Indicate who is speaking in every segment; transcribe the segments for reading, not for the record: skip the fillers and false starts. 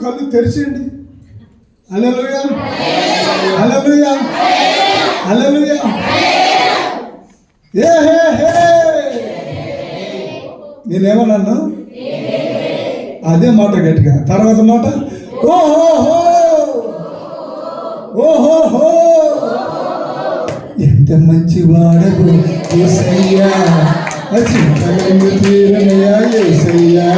Speaker 1: కళ్ళు తెరిచిండి. హల్లెలూయా హల్లెలూయా హల్లెలూయా. నేనేమన్నాను? అదే మాట గట్టిగా. తర్వాత మాట ఓహోహో ఓహోహో. ఎంత మంచి వాడవు యేసయ్యా, చింతలన్నీ తీరనయ్యా యేసయ్యా.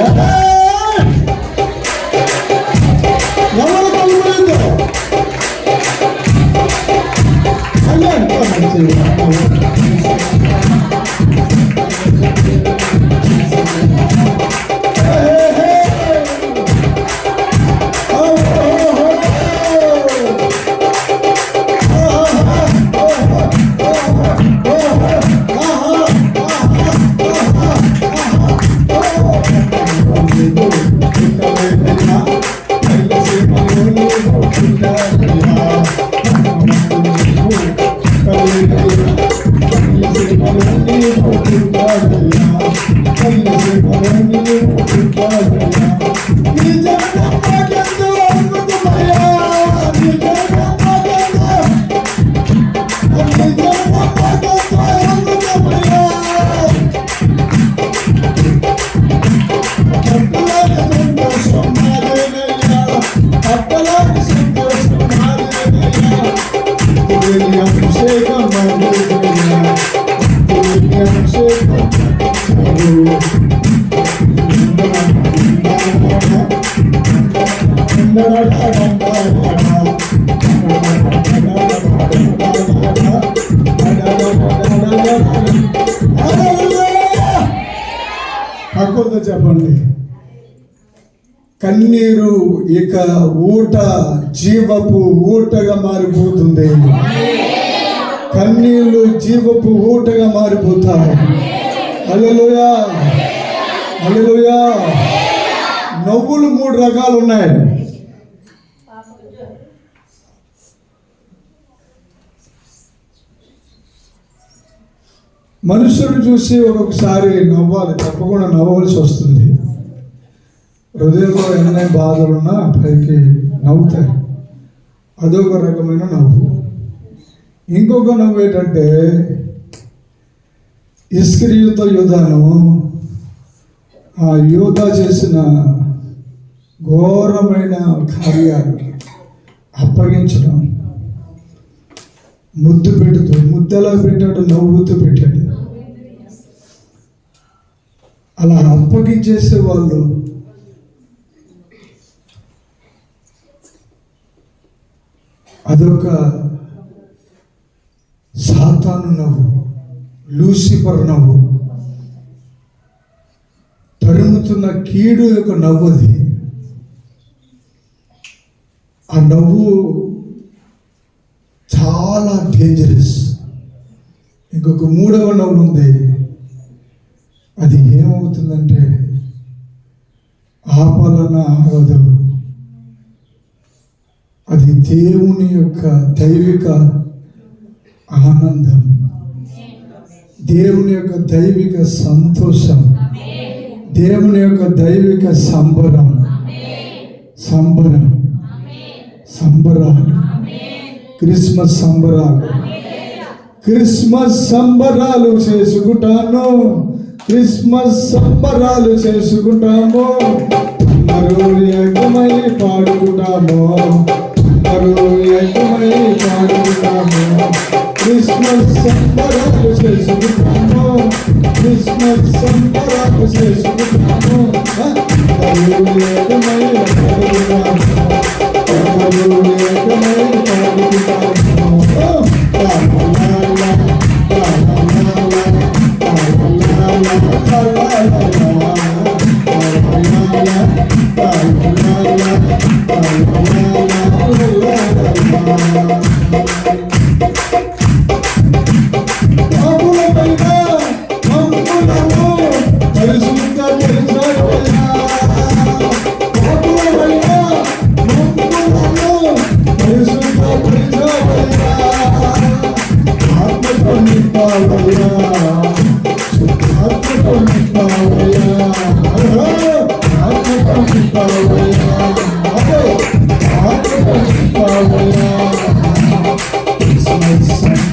Speaker 1: చెప్పండి. కన్నీరు ఇక ఊట జీవపు ఊటగా మారిపోతుంది. కన్నీళ్ళు జీవపు ఊటగా మారిపోతాయి. హల్లెలూయా, హల్లెలూయా. నవ్వులు 3 రకాలు ఉన్నాయి. మనుషులు చూసి ఒక్కొక్కసారి నవ్వాలి, తప్పకుండా నవ్వవలసి వస్తుంది. హృదయంలో ఎన్ని బాధలున్నా పైకి నవ్వుతాయి. అదొక రకమైన నవ్వు. ఇంకొక నవ్వు ఏంటంటే, ఇస్కరియోతు యూదాను ఆ యూదా చేసిన ఘోరమైన కార్యాలు అప్పగించడం, ముద్దు పెడుతూ, ముద్దలా పెట్టాడు, నవ్వుతూ పెట్టాడు. అలా అప్పగించేసే వాళ్ళు అదొక సాతాను నవ్వు, లూసిఫర్ నవ్వు, తరుముతున్న కీడు యొక్క నవ్వు. అది ఆ నవ్వు చాలా డేంజరస్. ఇంకొక 3వ నవ్వు ఉంది. అది ఏమవుతుందంటే ఆపాలన ఆగదు. అది దేవుని యొక్క దైవిక ఆనందం, దేవుని యొక్క దైవిక సంతోషం, దేవుని యొక్క దైవిక సంబరం, సంబరాలు, క్రిస్మస్ సంబరాలు. క్రిస్మస్ సంబరాలు చేసుకుంటాను, క్రిస్మస్ సంబరాలు చేసుకుంటాము, మరో ఏకమై పాడుకుంటాము, మరో ఏకమై పాడుకుంటాము. క్రిస్మస్ సంబరాలు చేసుకుంటాము, క్రిస్మస్ సంబరాలు చేసుకుంటాము, మరో ఏకమై పాడుకుంటాము, మరో ఏకమై పాడుకుంటాము.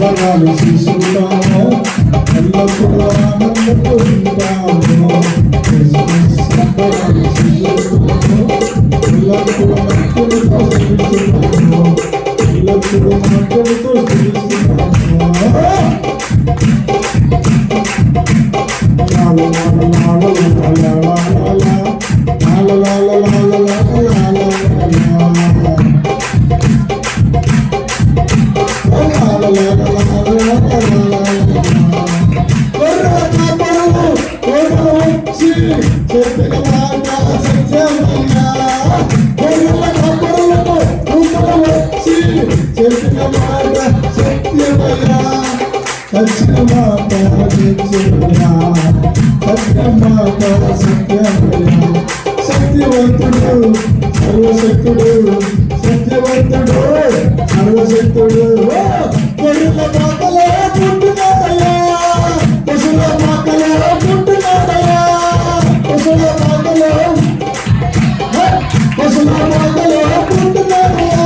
Speaker 1: సంబరాలు చేసుకుంటాము, ఎల్లప్పుడూ ఆనందపడుతాము. సంబరాలు చేసుకుంటాము, ఎల్లప్పుడూ మక్కులతో జీవిస్తున్నాము, ఎల్లప్పుడూ మక్కులతో జీవిస్తున్నాము. సత్యవంతుడు సర్వశక్తుడు, సత్యవంతుడు సర్వశక్తుడు. గొర్రెల పాకలో పుట్టినాడయ్యా, పశువుల పాకలో పుట్టినాడయ్యా, పశువుల పాకలో పుట్టినాడయ్యా.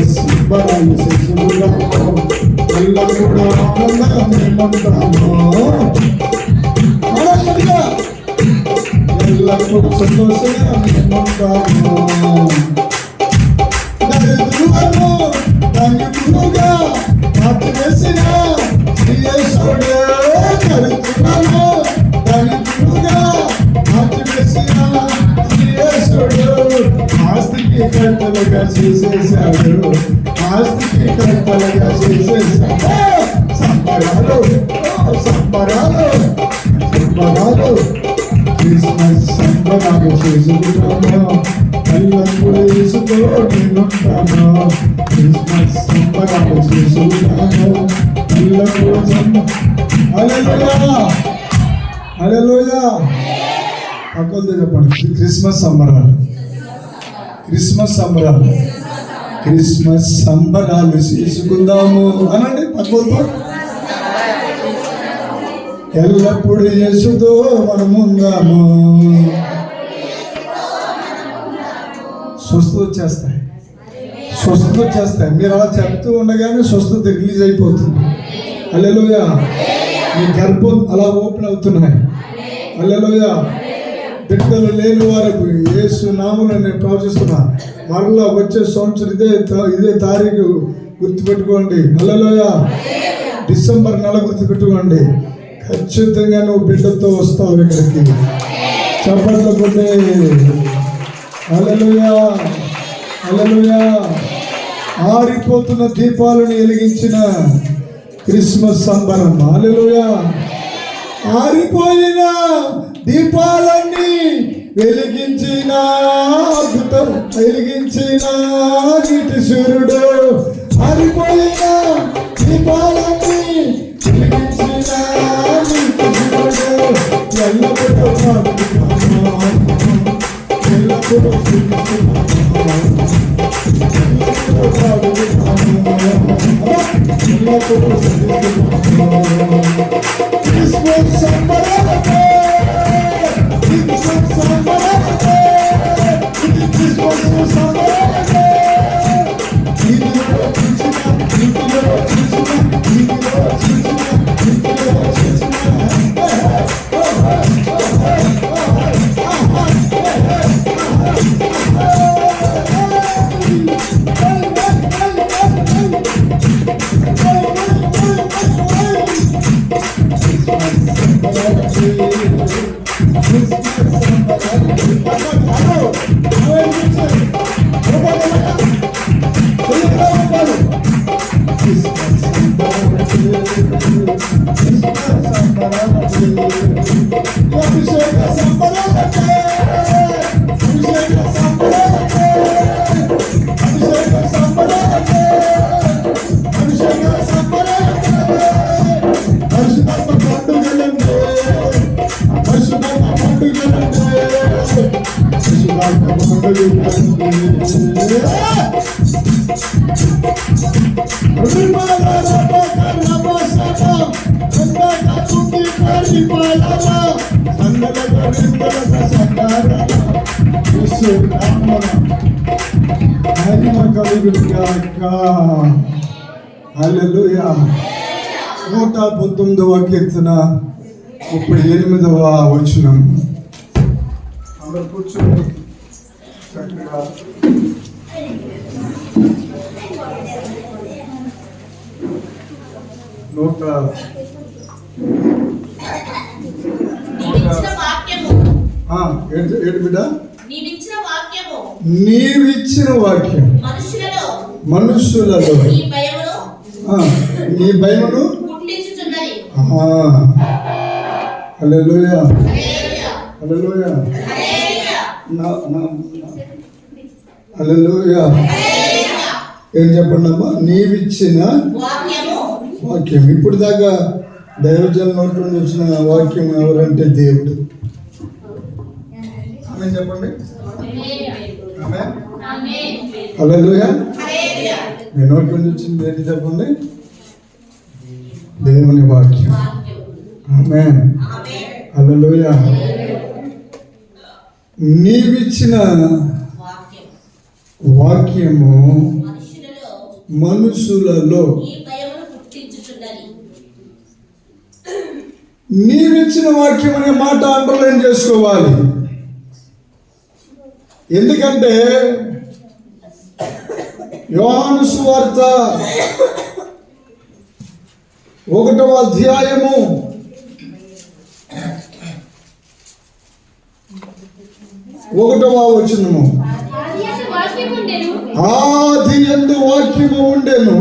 Speaker 1: సంబరాలు చేసుకుంటాము, ఎల్లప్పుడూ ఆనందముంటాము, ఎల్లప్పుడూ సంతోషంగా ఉంటాము. దరిద్రులను ధనికులుగా మార్చివేసిన శ్రీయేశుడే, దరిద్రులను ధనికులుగా మార్చివేసిన శ్రీయేశుడు ఆస్తికి కట్టలుగా చేసేశాడు, ఆస్తికి సంబరాలు చేసుకుంటాము, ఎల్లప్పుడూ యేసుతో నేనుంటాను. క్రిస్మస్ సంబరాలు చేసుకుంటాము, ఎల్లప్పుడూ హల్లెలూయా హల్లెలూయా. పక్కలతో చెప్పండి, క్రిస్మస్ సంబరాలు, క్రిస్మస్ సంబరాలు, క్రిస్మస్ సంబరాలు చేసుకుందాము అనండి. పక్కలతో ఎల్లప్పుడు యేసుతో మనముందాము. స్వస్థత వచ్చేస్తాయి, స్వస్థత వచ్చేస్తాయి. మీరు అలా చెప్తూ ఉండగానే స్వస్థత రిలీజ్ అయిపోతుంది. హల్లెలూయా. మీ గర్భం అలా ఓపెన్ అవుతున్నాయి. హల్లెలూయా. బిడ్డలు లేని వారికి యేసు నామములో నేను ప్రవచిస్తున్నా. మరలా వచ్చే సంవత్సరం ఇదే తారీఖు గుర్తుపెట్టుకోండి. హల్లెలూయా. డిసెంబర్ నెల గుర్తుపెట్టుకోండి. ఖచ్చితంగా నువ్వు బిడ్డతో వస్తావు ఇక్కడికి. చప్పట్లు కొట్టే హల్లెలూయా హల్లెలూయా. ఆరిపోతున్న దీపాలను వెలిగించిన క్రిస్మస్ సంబరం. హల్లెలూయా. ఆరిపోయిన దీపాలన్నీ వెలిగించిన అద్భుతం, వెలిగించిన నీటి సూర్యుడు. ఆరిపోయిన దీపాలన్నీ వెలిగించిన నీటి సూర్యుడు. ఎల్లప్పుడూ ఎల్లప్పుడూ క్రిస్మస్ సంబరాలే, క్రిస్మస్ సంబరాలే, క్రిస్మస్ సంబరాలే. ఇంటిలో చూసిన, ఇంటిలో చూసిన, ఇంటిలో చూసిన, ఇంటిలో చూసిన. హల్లెలూయా. 119వ కీర్తన 38వ వచనం. అందరూ కూర్చోండి చక్కగా. ఏంటి బిడ్డ? నీవిచ్చిన వాక్యం మనుషులలో నీ భయమును. హల్లెలూయా హల్లెలూయా హల్లెలూయా. ఏం చెప్పండి అమ్మా? నీవిచ్చిన వాక్యం. ఇప్పుడు దాకా దైవజనుల నోటి నుండి వచ్చిన వాక్యం ఎవరంటే దేవుడు. ఆమె చెప్పండి. హల్లెలూయా. మీ నోటి నుండి వచ్చింది ఏంటి చెప్పండి? దేవుని వాక్యం. ఆమేన్. హల్లెలూయా. నీవిచ్చిన వాక్యము మనుషులలో. నీవిచ్చిన వాక్యం అనే మాట అండర్లైన్ చేసుకోవాలి. ఎందుకంటే యోహాను సువార్త 1వ అధ్యాయము 1వ వచనము. ఆది యందు వాక్యము ఉండెను,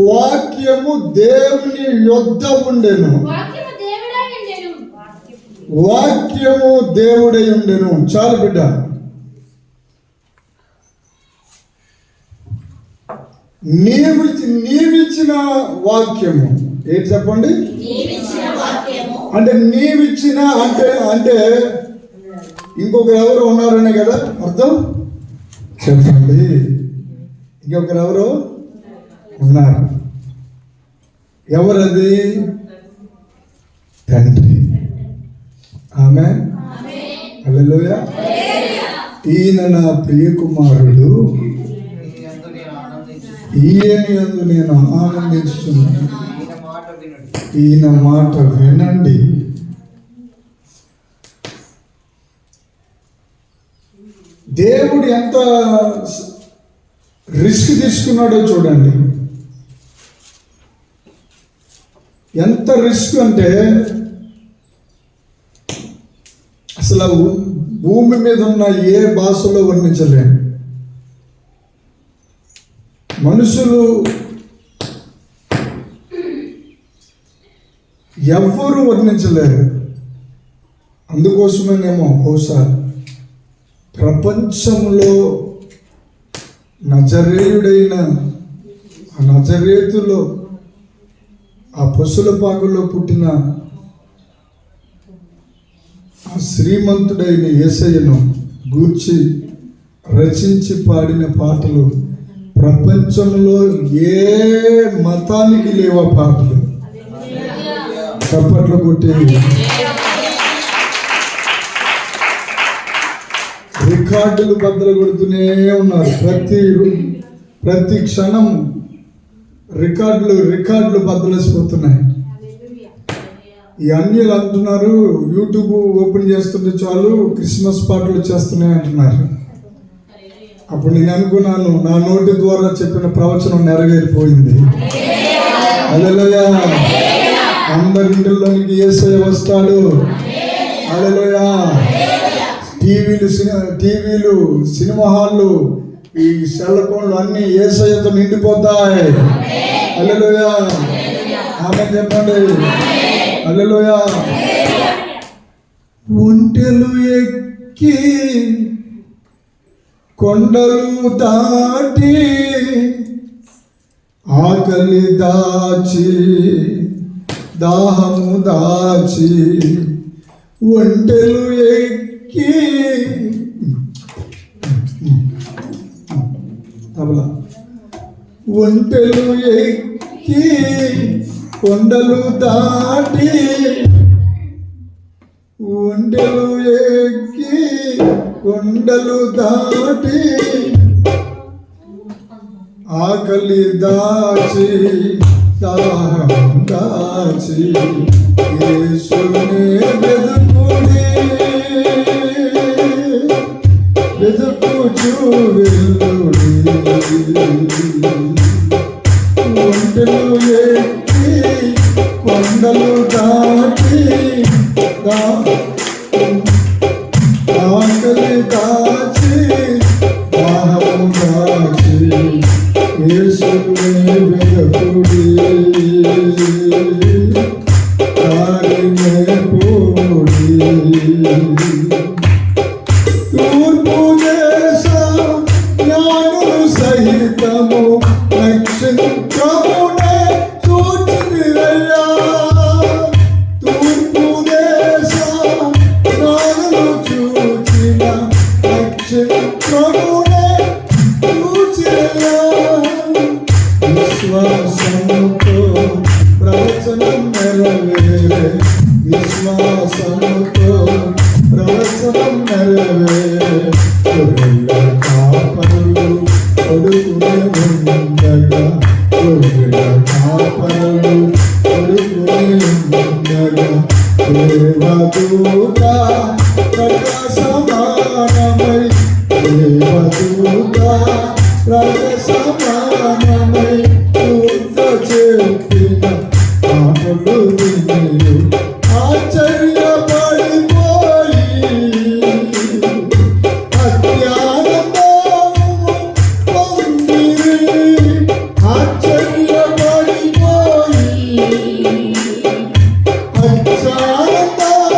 Speaker 1: వాక్యము దేవుని యొద్ద ఉండెను, వాక్యము దేవుడై ఉండెను. చాలు బిడ్డ. నీవిచ్చిన వాక్యము ఏంటి చెప్పండి? అంటే నీవిచ్చిన అంటే ఇంకొకరు ఎవరు ఉన్నారనే కదా అర్థం. చెప్పండి, ఇంకొకరు ఎవరు ఉన్నారు. ఎవరది? తండ్రి. ఆమేన్. హల్లెలూయా. ఈయన నా ప్రియ కుమారుడు, ఈయన యందు నేను ఆనందించుచున్నాను, ఈయన మాట వినండి. దేవుడు ఎంత రిస్క్ తీసుకున్నాడో చూడండి. ఎంత రిస్క్ అంటే అసలు భూమి మీద ఉన్న ఏ భాషలో వర్ణించలేము. మనుషులు ఎవ్వరూ వర్ణించలేరు. అందుకోసమేనేమో బహుశా ప్రపంచంలో నజరేయుడైన ఆ నజరేతులో ఆ పశుల పాకులో పుట్టిన ఆ శ్రీమంతుడైన యేసయ్యను గూర్చి రచించి పాడిన పాటలు ప్రపంచంలో ఏ మతానికి లేవా పాటలు. చప్పట్లు కొట్టి రికార్డులు బద్దలు కొడుతూనే ఉన్నారు. ప్రతి క్షణం రికార్డులు బద్దలేసిపోతున్నాయి. ఈ అన్యులు అంటున్నారు యూట్యూబ్ ఓపెన్ చేస్తుంటే చాలు క్రిస్మస్ పాటలు చేస్తున్నాయి అంటున్నారు. అప్పుడు నేను అనుకున్నాను నా నోటి ద్వారా చెప్పిన ప్రవచనం నెరవేరిపోయింది. హల్లెలూయా. అందరింటిలోనికి యేసయ్య వస్తాడు. హల్లెలూయా. టీవీలు సినిమా హాళ్ళు ఈ సెల్ ఫోన్లు అన్ని యేసయ్యతో నిండిపోతాయి. హల్లెలూయా. ఆమేన్ చెప్పండి. హల్లెలూయా. ఒంటెలు ఎక్కి కొండలు దాటి ఆకలి దాచి దాహము దాచి ఒంటెలు ఎక్కి ఒంటెలు ఎక్కి కొండలు దాటి ఒంటెలు ఎక్కి కొండలు దాటి ఆకలి దాచి దాహం దాచి యేసునే వెదుకుచు వెళ్ళుడి. ఒంటెలు ఎక్కి కొండలు దాటి ఆకలి దాచి దాహము దాచి యేసునే వెదుకుడి. దారినే పోడి. తూర్పు దేశం జ్ఞానులు సహితము నక్షత్రమునే చూచిరయ్యా. తూర్పు దేశం జ్ఞానులు చూచిన నక్షత్రమునే చూచిరయ్యా. విశ్వాసముతో ప్రవచనం నెరవేరే. విశ్వాసముతో ప్రవచనం నెరవేరే. గొర్రెల కాపరులు కొడుకునే ఉండగా గొర్రెల కాపరులు కొడుకునే ఉండగా దేవదూత ప్రకాశమానమై దేవదూత ప్రకాశమానమై దూత చెప్పిన మాటలు విని ఆశ్చర్యపడిపోయి అత్యానందము పొందిరి. ఆశ్చర్యపడిపోయి అత్యానందము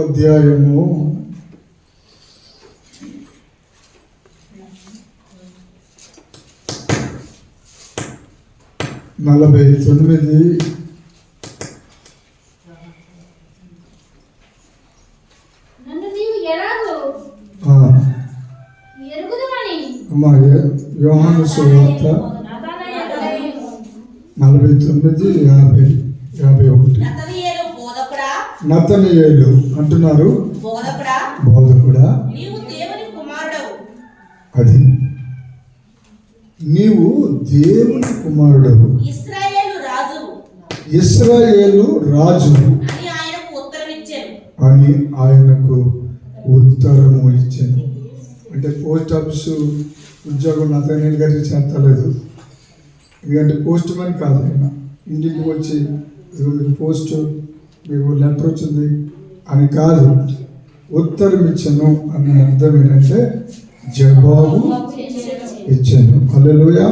Speaker 1: అధ్యాయము 49 యోహాను సువార్త 49:51 నతనయేలు అంటున్నారు, బోధకుడా అది నీవు దేవుని కుమారుడవు, ఇశ్రాయేలు రాజు అని ఆయనకు ఉత్తరము ఇచ్చాను. అంటే పోస్ట్ ఆఫీసు ఉద్యోగం నతనీయులు గారికి చేస్తలేదు. ఎందుకంటే పోస్ట్ మ్యాన్ కాదు ఆయన. ఇంటికి వచ్చి మీకు పోస్ట్, మీకు లెటర్ వచ్చింది అని కాదు, ఉత్తరం ఇచ్చాను అనే అర్థం ఏంటంటే జవాబు ఇచ్చాను. హల్లెలూయా.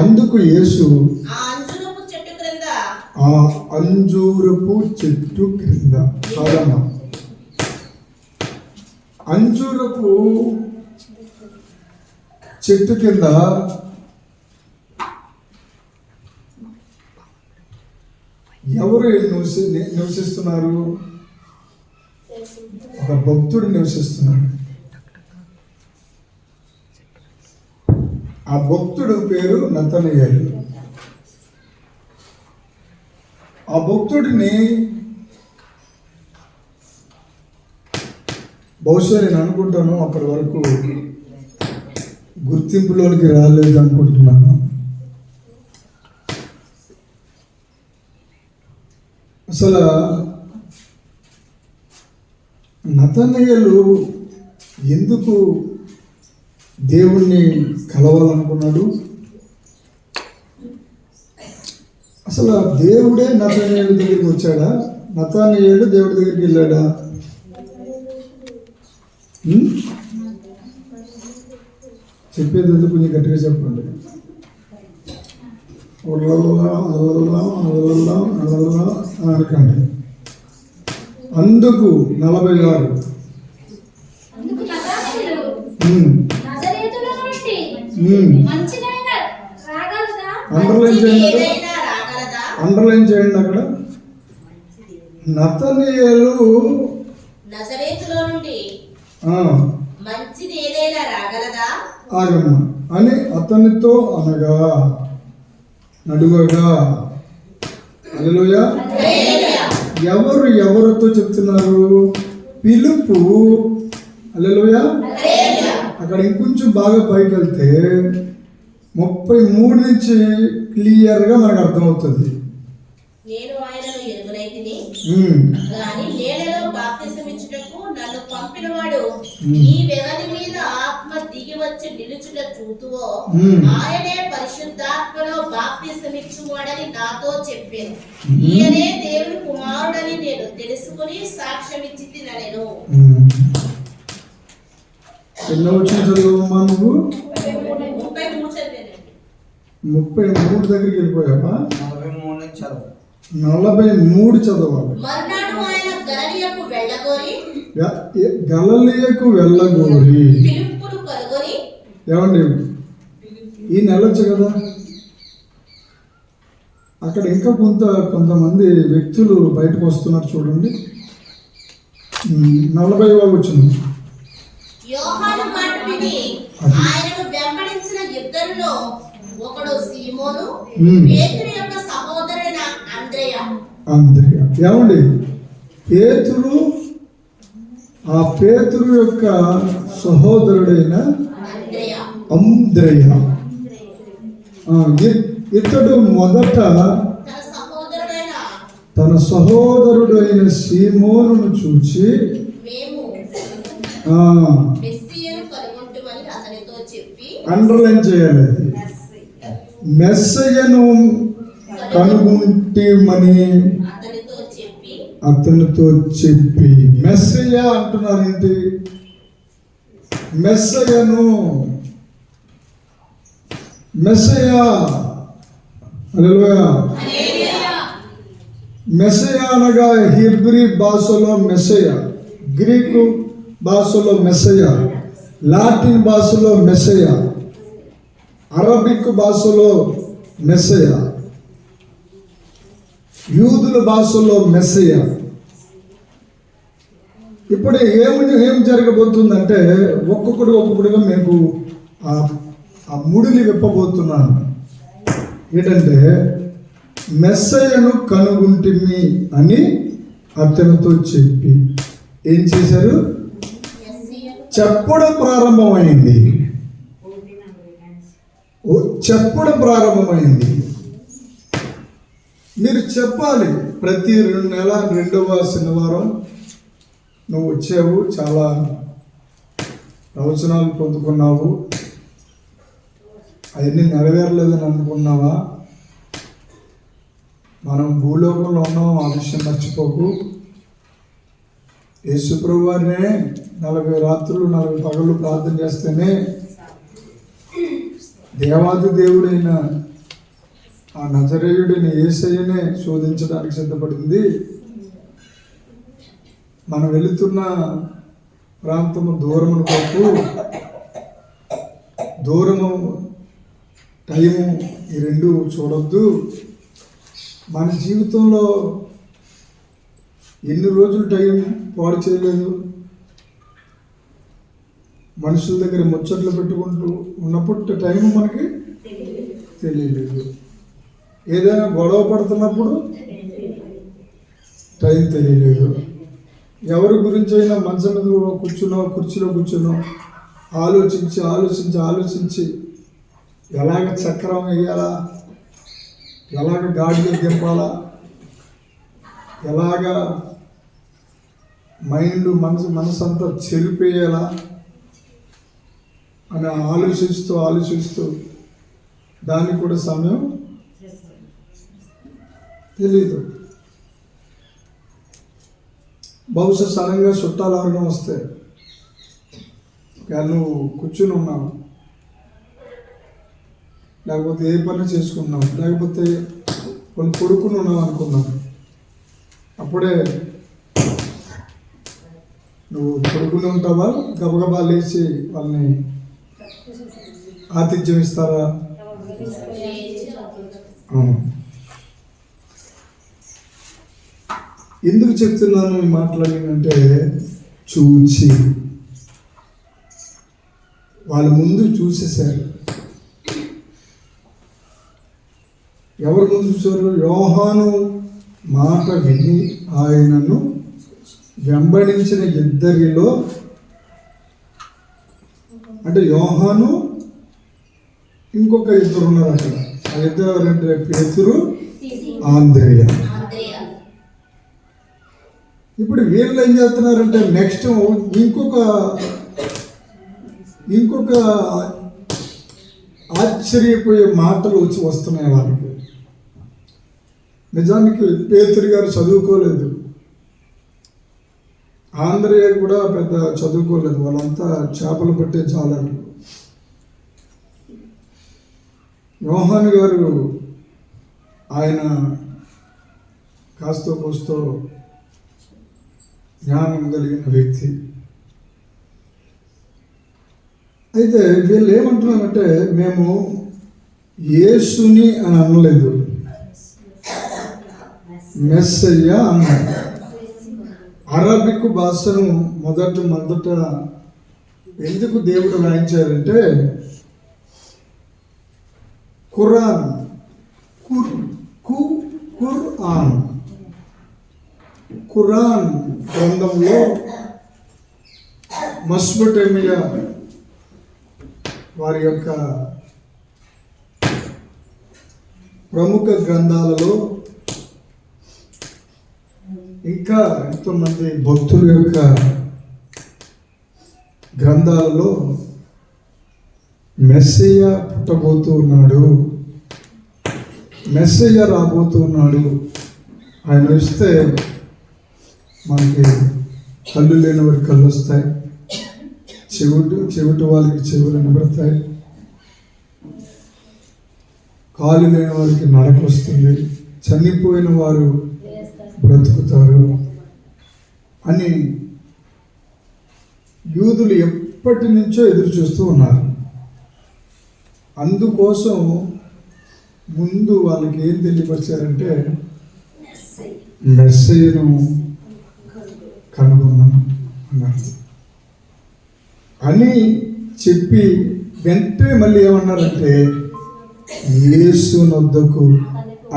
Speaker 1: అందుకు యేసు ఆ అంజూరపు చెట్టు క్రింద, సాధారణ అంజూరపు చెట్టు కింద ఎవరు నివసిస్తున్నారు? ఒక భక్తుడు నివసిస్తున్నాడు. ఆ భక్తుడు పేరు నతనయేలు. ఆ భక్తుడిని బహుశా నేను అనుకుంటాను అప్పటి వరకు గుర్తింపులోనికి రాలేదు అనుకుంటున్నాను. అసలు నతనయేలు ఎందుకు దేవుణ్ణి కలవాలనుకున్నాడు? అసలు దేవుడే నతనయేలు దగ్గరికి వచ్చాడా? నతనయేలు దేవుడి దగ్గరికి వెళ్ళాడా? చెప్పేది కొంచెం గట్టిగా చెప్పండి. అనకండి. అందుకు 46 అండర్లైన్ చేయండి అక్కడ. నతనయేలు ఆగమ్మ అని అతనితో అనగా నడువగా. హల్లెలూయా. ఎవరితో చెప్తున్నారు? పిలుపు. హల్లెలూయా. అక్కడ ఇంకొంచెం బాగా పైకి వెళ్తే 33 నుంచి క్లియర్గా మనకు అర్థమవుతుంది.
Speaker 2: నేను ఆయనను ఎరుగనైతిని గాని నేలలో బాప్తిసమిచ్చుటకు నన్ను పంపినవాడు ఈ వ్యవధి మీద ఆత్మ దిగి వచ్చి నిలుచుట చూతువో ఆయనే పరిశుద్ధాత్మలో బాప్తిసమిచ్చువాడని నాతో చెప్పాను. ఈయనే దేవుని కుమారుడని నేను తెలుసుకుని సాక్ష్యం ఇచ్చి తినలేను.
Speaker 1: ఎన్నో వచ్చిన చదువుమా నువ్వు?
Speaker 2: 33 చదివానండి.
Speaker 1: 33 దగ్గరికి వెళ్ళిపోయావా? 43 చదవాలి.
Speaker 2: మర్నాడు ఆయన గలిలయకు
Speaker 1: వెళ్ళగోరి
Speaker 2: ఫిలిప్పును కనుగొని,
Speaker 1: ఏమండి ఈ నెలొచ్చు కదా, అక్కడ ఇంకా కొంతమంది వ్యక్తులు బయటకు వస్తున్నారు చూడండి. 40వ వచనం.
Speaker 2: యోహాను మాట విని ఆయనను వెంబడించిన ఇద్దరిలో ఒకడు సీమోను, పేతురు యొక్క సహోదరుడైన అంద్రెయ.
Speaker 1: ఏమండి పేతురు, ఆ పేతురు యొక్క సహోదరుడైన అంద్రెయ. ఇతడు మొదట తన సహోదరుడైన సీమోనును చూచి అండర్లైన్ చేయాలి. మెస్సయ్యను కనుగొంటిమని అతనితో చెప్పి. మెస్సయ్య అంటున్నారేంటి? మెస్సయ్యను, మెస్సయ్య. హల్లెలూయా. మెస్సయ్య అనగా హీబ్రీ భాషలో మెస్సయ్య, గ్రీకు భాషలో మెస్సయ్య, లాటిన్ భాషలో మెస్సయ్య, అరబిక్ భాషలో మెస్సయ్య, యూదుల భాషలో మెస్సయ్య. ఇప్పుడు ఏం జరగబోతుందంటే ఒక్కొక్కడిగా మీకు ఆ ముడిని విప్పబోతున్నాను. ఏంటంటే మెస్సయ్యను కనుగొంటిమి అని అతనితో చెప్పి ఏం చేశారు? చెప్పడం ప్రారంభమైంది. మీరు చెప్పాలి. ప్రతి 2 నెలల 2వ శనివారం నువ్వు వచ్చావు, చాలా ప్రవచనాలు పొందుకున్నావు, అవన్నీ నెరవేరలేదని అనుకున్నావా? మనం భూలోకంలో ఉన్నాం, ఆ విషయం మర్చిపోకు. యేసుప్రభు వారినే 40 రాత్రులు 40 పగళ్ళు ప్రార్థన చేస్తేనే దేవాది దేవుడైన ఆ నజరేయుడైన యేసయ్యనే శోధించడానికి సిద్ధపడింది. మనం వెళుతున్న ప్రాంతము దూరమును కొరకు, దూరము టైము, ఈ రెండు చూడొద్దు. మన జీవితంలో ఎన్ని రోజులు టైం పాడు చేయలేదు. మనుషుల దగ్గర ముచ్చట్లు పెట్టుకుంటూ ఉన్నప్పుడు టైం మనకి తెలియలేదు. ఏదైనా గొడవ పడుతున్నప్పుడు టైం తెలియలేదు. ఎవరి గురించి అయినా మంచం మీద కుర్చీలో కూర్చునో ఆలోచించి ఎలాగ చక్రం వేయాలా, ఎలాగ గాడిలో దింపాలా, ఎలాగ మనసు అంతా చెరిపేయాలా అని ఆలోచిస్తూ దానికి కూడా సమయం తెలీదు. బహుశా సడన్గా చుట్టాలు ఎవరైనా వస్తే నువ్వు కూర్చుని ఉన్నావు, లేకపోతే ఏ పని చేసుకున్నావు, లేకపోతే కొన్ని కొడుకుని ఉన్నావు అనుకున్నావు. అప్పుడే నువ్వు కొడుకుని ఉంటావా, గబగబా లేచి వాళ్ళని ఆతిథ్యం ఇస్తారా? ఎందుకు చెప్తున్నాను ఈ మాట్లాడిందంటే, చూచి వాళ్ళ ముందు చూసేశారు. ఎవరి ముందు చూసారు? యోహాను మాట విని ఆయనను వెంబడించిన ఇద్దరిలో, అంటే యోహాను ఇంకొక ఇద్దరు ఉన్నారు అక్కడ. ఆ ఇద్దరు ఎవరంటే పేతురు, ఆంద్రేయ. ఇప్పుడు వీళ్ళు ఏం చేస్తున్నారంటే నెక్స్ట్ ఇంకొక ఆశ్చర్యపోయే మాటలు వస్తున్నాయి వాళ్ళకి. నిజానికి పేతురు గారు చదువుకోలేదు, ఆంధ్రయ్య కూడా పెద్ద చదువుకోలేదు. వాళ్ళంతా చేపలు పట్టే చాలారు. యోహాను గారు ఆయన కాస్తో కోస్తో జ్ఞానం కలిగిన వ్యక్తి. అయితే వీళ్ళు ఏమంటున్నారంటే, మేము యేసుని అని అనలేదు, మెస్సయ్య అన్నారు. అరబిక్ భాషను మొదట ఎందుకు దేవుడు రాయించారంటే, ఖురాన్ ఖురాన్ గ్రంథంలో మెసొపొటేమియా వారి యొక్క ప్రముఖ గ్రంథాలలో, ఇంకా ఎంతోమంది భక్తుల యొక్క గ్రంథాలలో మెస్సయ్య పుట్టబోతూ ఉన్నాడు, మెస్సయ్య రాబోతూ ఉన్నాడు, ఆయన వస్తే మనకి కళ్ళు లేని వారికి కళ్ళు వస్తాయి, చెవిటి వాళ్ళకి చెవులు నిబడతాయి, కాలు లేని వారికి నడక వస్తుంది, చనిపోయిన వారు బ్రతుకుతారు అని యూదులు ఎప్పటి నుంచో ఎదురు చూస్తూ ఉన్నారు. అందుకోసం ముందు వాళ్ళకి ఏం తెలియపరిచారంటే, మెస్సయ్యను కనుగొన్నాం అన్నారు అని చెప్పి వెంటనే మళ్ళీ ఏమన్నారంటే, యేసు నొద్దకు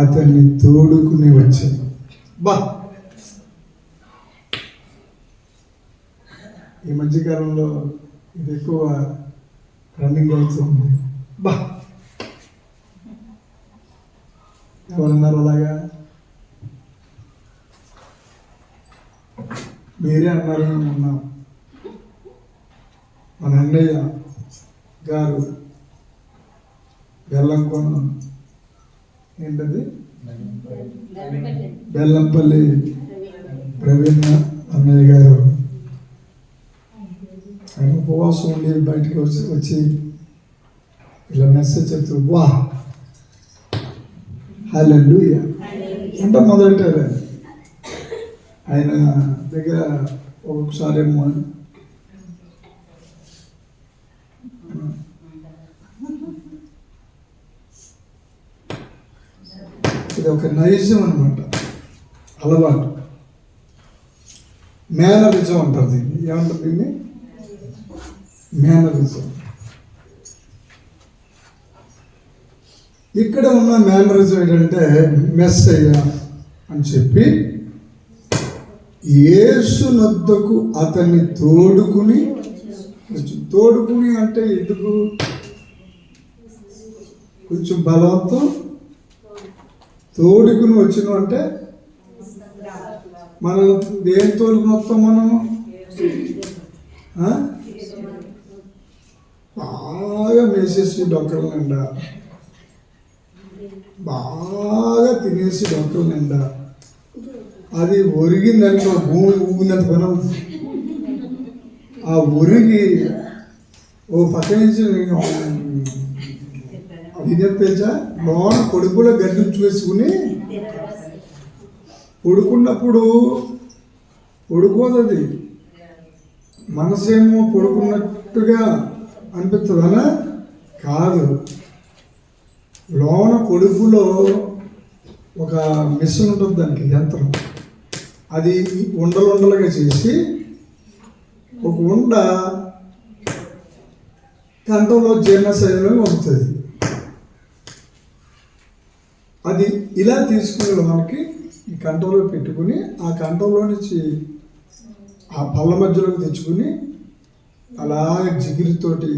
Speaker 1: అతన్ని తోడుకుని వచ్చాను. ఈ మధ్యకాలంలో ఇది ఎక్కువ రన్నింగ్ అవుతుంది. ఎవరన్నారు అలాగా? మీరే అన్నారు, మేము ఉన్నాం. మన అన్నయ్య గారు బెల్లంకొన ఏంటది బెల్లంపల్లి ప్రవీణ్ అన్నయ్య గారు ఆయన ఉపవాసం ఉండి బయటికి వచ్చి ఇలా మెసేజ్ చెప్తూ వా హల్లెలూయా అంటే మొదలెట్టారు. ఆయన దగ్గర ఒక్కొక్కసారి ఏమో ఇది ఒక నైజం అనమాట, అలవాటు, మేనరిజం అంటారు దీన్ని. ఏమంటారు దీన్ని? మేనరిజం. ఇక్కడ ఉన్న మేనరిజం ఏంటంటే మెస్సయ్య అని చెప్పి యేసు నొద్దకు అతన్ని తోడుకుని అంటే ఎందుకు? కొంచెం బలవంతం తోడుకుని వచ్చిన అంటే మనం దేని తోడుకుని వస్తాం? మనం బాగా మేసేసి డొక్కల నిండా, బాగా తినేసి డొక్కల నిండా, అది ఒరిగిందనుకో భూమి ఊగినంత పని అవుతుంది. ఆ ఒరిగి ఓ పక్క నుంచి నేను ఇది తెచ్చా లోన కొడుకులో గడ్డి వేసుకుని పడుకున్నప్పుడు పడుకోదది, మనసేమో పడుకున్నట్టుగా అనిపిస్తుందనా? కాదు. లోన కొడుకులో ఒక మిషన్ ఉంటుంది, దానికి యంత్రం. అది ఉండలుండలుగా చేసి ఒక ఉండ కంఠంలో జీర్ణశైలిలో వస్తుంది. అది ఇలా తీసుకుని మనకి ఈ కంఠంలో పెట్టుకుని ఆ కంఠంలో నుంచి ఆ పళ్ళ మధ్యలోకి తెచ్చుకుని అలాగే జిగిరితోటి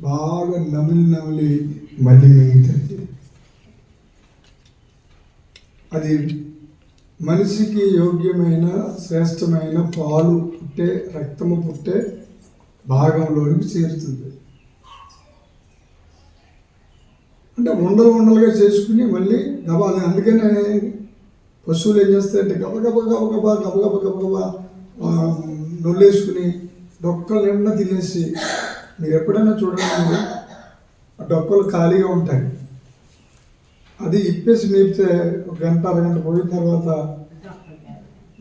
Speaker 1: బాగా నమిలి మళ్ళీ మిగులుతుంది. అది మనిషికి యోగ్యమైన శ్రేష్టమైన పాలు పుట్టే, రక్తము పుట్టే భాగంలోనికి చేరుతుంది. అంటే ఉండలుగా చేసుకుని మళ్ళీ గబా. అందుకనే పశువులు ఏం చేస్తాయంటే గబగబా నొల్లేసుకుని డొక్కలు నిండా తినేసి, మీరు ఎప్పుడైనా చూడండి ఆ డొక్కలు ఖాళీగా ఉంటాయి. అది ఇప్పేసి మేపితే ఒక గంట అరగంట పోయిన తర్వాత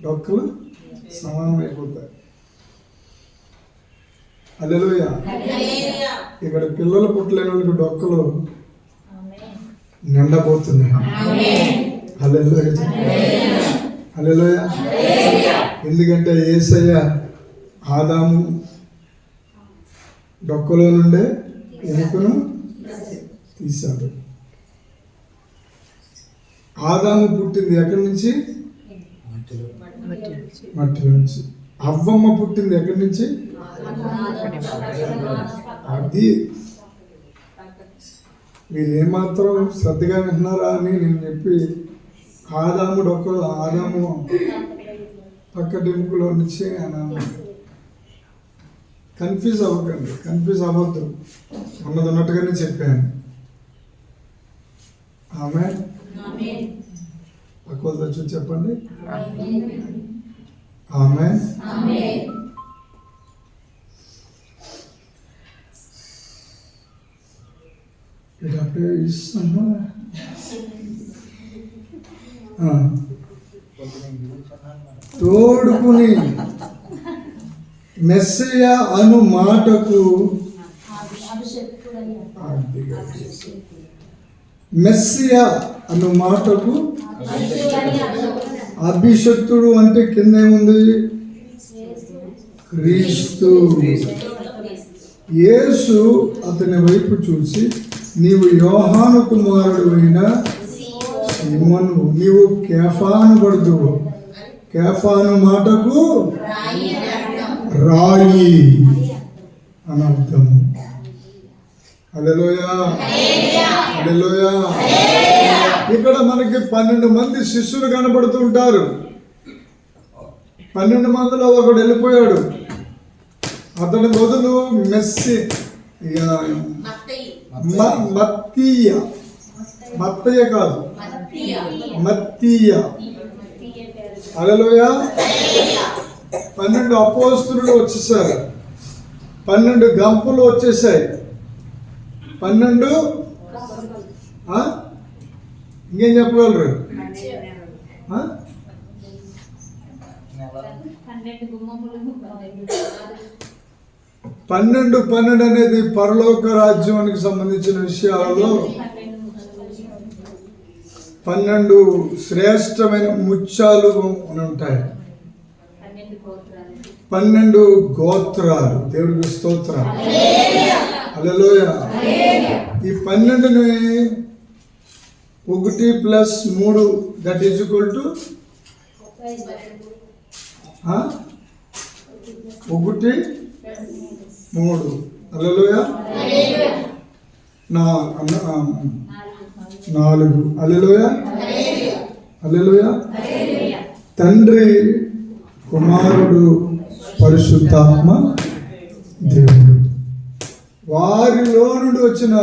Speaker 1: డొక్కలు సమానం అయిపోతాయి. హల్లెలూయా. ఇక్కడ పిల్లలు పుట్టలేని వాళ్ళకి డొక్కలు నిండబోతున్నాయి. హల్లెలూయా, హల్లెలూయా. ఎందుకంటే యేసయ్య ఆదాము డొక్కలో నుండే ఎముకను తీశాడు. ఆదాము పుట్టింది ఎక్కడి నుంచి? మట్టి నుంచి. అవ్వమ్మ పుట్టింది ఎక్కడి నుంచి? అది మీరు ఏమాత్రం శ్రద్ధగా వింటున్నారా అని నేను చెప్పి ఆదాము డొక్కలు, ఆదాము పక్కటెముకలో నుంచి అన్నాను. కన్ఫ్యూజ్ అవ్వకండి, కన్ఫ్యూజ్ అవ్వద్దు, ఉన్నది ఉన్నట్టుగానే చెప్పాను. ఆమె పక్క వచ్చి చెప్పండి. ఆమె ఇప్పుడే ఇస్తున్నా. తోడుకుని మెస్సయ్య అను మాటకు మెస్సియ అను మాటకు అభిషక్తుడు అంటే కింద ఏముంది? క్రీస్తు. యేసు అతని వైపు చూసి, నీవు యోహాను కుమారుడు అయిన సీమోను, నీవు కేఫాను పడుదువు. కేఫాను మాటకు రాయి అని అర్థము. హల్లెలూయా, హల్లెలూయా. ఇక్కడ మనకి 12 మంది శిష్యులు కనబడుతూ ఉంటారు. 12 మందిలో ఒకడు వెళ్ళిపోయాడు. అతని బదులు మెస్సి మత్తయ్య కాదు, మత్తీయ. హల్లెలూయా. 12 అపోస్తలులు వచ్చేసారు, 12 గంపలు వచ్చేసాయి, 12 ఇంకేం చెప్పగలరు? 12 అనేది పరలోక రాజ్యానికి సంబంధించిన విషయాలలో 12 శ్రేష్టమైన ముత్యాలు అని ఉంటాయి. 12 గోత్రాలు. దేవుడికి స్తోత్రం. హల్లెలూయా. ఈ 12ని 1 + 3 దట్ ఈజ్ ఈక్వల్ టు 1 + 3. హల్లెలూయా. 4. హల్లెలూయా. హల్లెలూయా. తండ్రి, కుమారుడు, పరిశుద్ధాత్మ దేవుడు. వారిలో నుండి వచ్చిన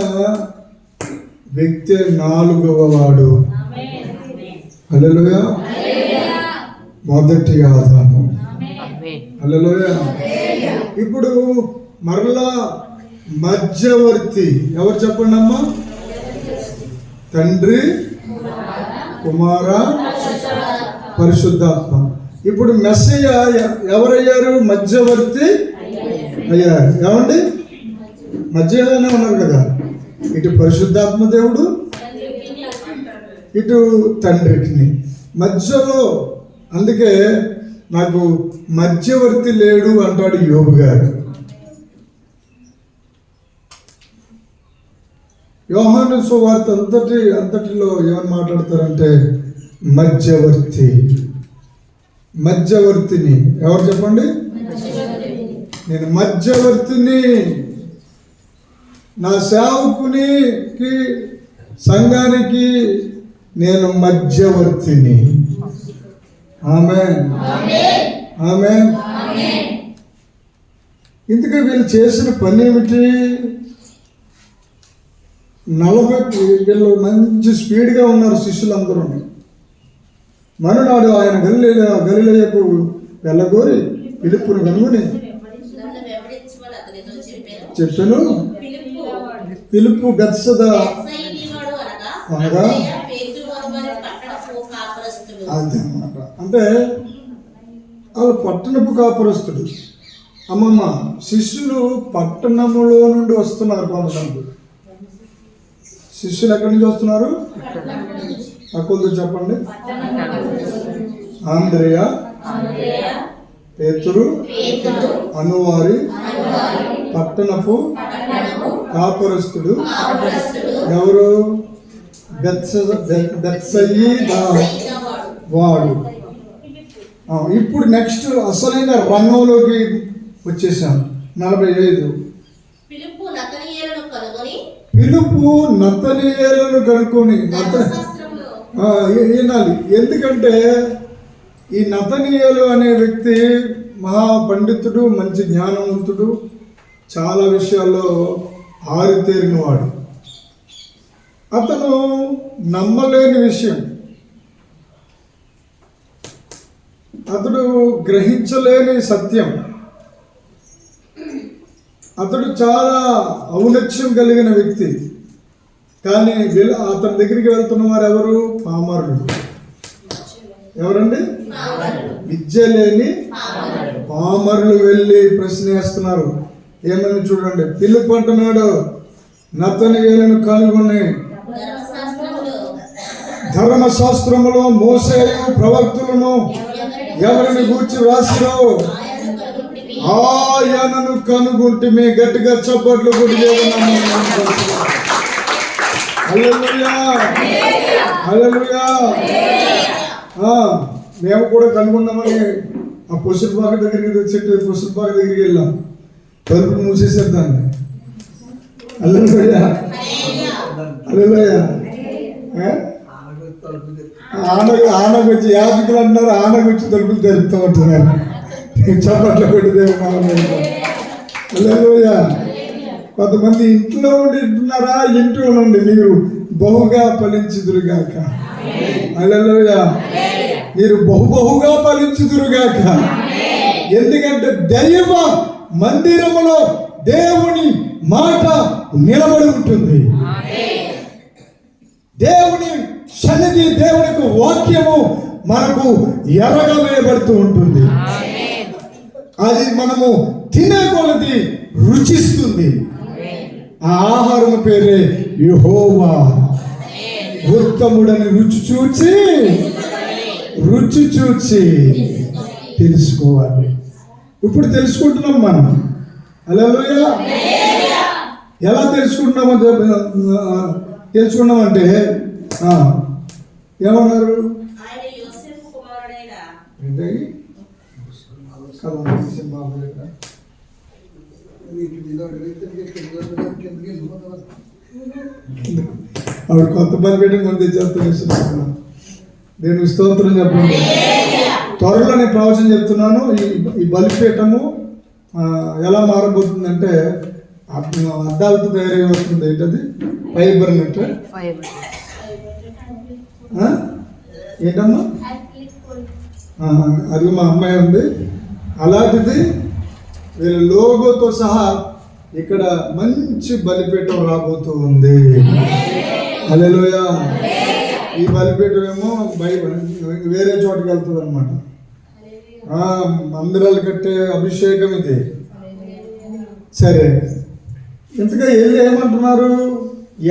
Speaker 1: వ్యక్తి 4వ వాడు. హల్లెలూయా. మొదటి ఆదాము. హల్లెలూయా. ఇప్పుడు మరలా మధ్యవర్తి ఎవరు చెప్పండి అమ్మా? తండ్రి, కుమార, పరిశుద్ధాత్మ. ఇప్పుడు మెస్సయ్య ఎవరయ్యారు? మధ్యవర్తి అయ్యారు. ఏమండి? మధ్యలోనే ఉన్నారు కదా, ఇటు పరిశుద్ధాత్మ దేవుడు, ఇటు తండ్రికి మధ్యలో. అందుకే నాకు మధ్యవర్తి లేడు అంటాడు యోబు గారు. యోహాను సువార్త అంతటిలో ఏమని మాట్లాడతారంటే మధ్యవర్తిని. ఎవరు చెప్పండి? నేను మధ్యవర్తిని, నా సేవకునికి, సంఘానికి నేను మధ్యవర్తిని. ఆమేన్, ఆమేన్. ఇందుకే వీళ్ళు చేసిన పని ఏమిటి? 40 వీళ్ళు మంచి స్పీడ్గా ఉన్నారు శిష్యులందరూ. మరునాడు ఆయన గలిలయకు వెళ్ళగోరి ఫిలిప్పును కనుగొని చెప్పాను. ఫిలిప్పు బెత్సదా అనగా అదన్నమాట. అంటే వాళ్ళు పట్టణపు కాపురస్తుడు. అమ్మమ్మ, శిష్యులు పట్టణములో నుండి వస్తున్నారు. కొంతమంది శిష్యులు ఎక్కడి నుంచి వస్తున్నారు? అకొందు చెప్పండి. ఆంద్రేయ, పేతురు అనువారి పట్టణపు కాపురస్తుడు. ఎవరు? బెత్సయిదా వాడు. ఇప్పుడు నెక్స్ట్ అసలైన రంగంలోకి వచ్చేసాం. 45.
Speaker 2: ఫిలిప్పు నతనీయేలును కనుక్కొని వినాలి. ఎందుకంటే ఈ నతనీయేలు అనే వ్యక్తి మహాపండితుడు, మంచి జ్ఞానవంతుడు, చాలా విషయాల్లో ఆరితేరినవాడు. అతను నమ్మలేని విషయం, అతడు గ్రహించలేని సత్యం, అతడు చాలా ఔన్నత్యం కలిగిన వ్యక్తి. కానీ అతని దగ్గరికి వెళ్తున్న వారు ఎవరు? పామరులు. ఎవరండి? విద్య లేని పామరులు వెళ్ళి ప్రశ్న వేస్తున్నారు. ఏమని చూడండి. ఫిలిప్పు అంటున్నాడు, నతనీయేలును కనుగొని ధర్మశాస్త్రములో మోసేయు ప్రవక్తలను ఎవరిని గూర్చి రాసిరో ఆయనను కనుగొంటే మీ గట్టిగా చప్పట్లు కొట్టి హల్లెలూయా, హల్లెలూయా. మేము కూడా కనుగొన్నామని ఆ పశుపాక దగ్గరికి పశుపాక దగ్గరికి వెళ్ళాం. తలుపులు మూసేసారు దాన్ని. హల్లెలూయా, హల్లెలూయా. ఆనకు వచ్చి యాజకులు అంటున్నారు, ఆనకు వచ్చి తలుపులు తెరుస్తూ ఉంటున్నారు. చప్పట్లు కొట్టి
Speaker 1: హల్లెలూయా. కొంతమంది ఇంట్లో ఉంటున్నారా, ఇంట్లో నుండి మీరు బహుగా ఫలించుదురుగాక. హల్లెలూయా. మీరు బహుగా ఫలించుదురుగాక. ఎందుకంటే దైవ మందిరములో దేవుని మాట నిలబడి ఉంటుంది. దేవుని సన్నిధి, దేవునికి వాక్యము మనకు ఎర్రగా వేయబడుతూ ఉంటుంది. అది మనము తినే కొలది రుచిస్తుంది. ఆ ఆహారం పేరే యెహోవా. ఉత్తముడని రుచి చూచి తెలుసుకోవాలి. ఇప్పుడు తెలుసుకుంటున్నాం మనం. హల్లెలూయా. ఎలా తెలుసుకున్నామంటే ఏమన్నారు? ఆవిడ కొత్త బలిపీఠం కొని తెచ్చేస్తున్నాను. నేను స్తోత్రం చెప్పండి. త్వరలో నేను ప్రవచనం చెప్తున్నాను. ఈ బలిపీఠము ఎలా మారబోతుందంటే అద్దాలతో తయారైపోతుంది. ఏంటది? ఫైబర్ అంటే ఏంటమ్మా? అది మా అమ్మాయి ఉంది. అలాంటిది వీళ్ళ లోగోతో సహా ఇక్కడ మంచి బలిపీఠం రాబోతూ ఉంది. హల్లెలూయా. ఈ బలిపీఠం ఏమో వేరే చోటుకి వెళ్తుంది అనమాట. మందిరాలు కట్టే అభిషేకం ఇది. సరే, ఇంతగా ఏమంటున్నారు?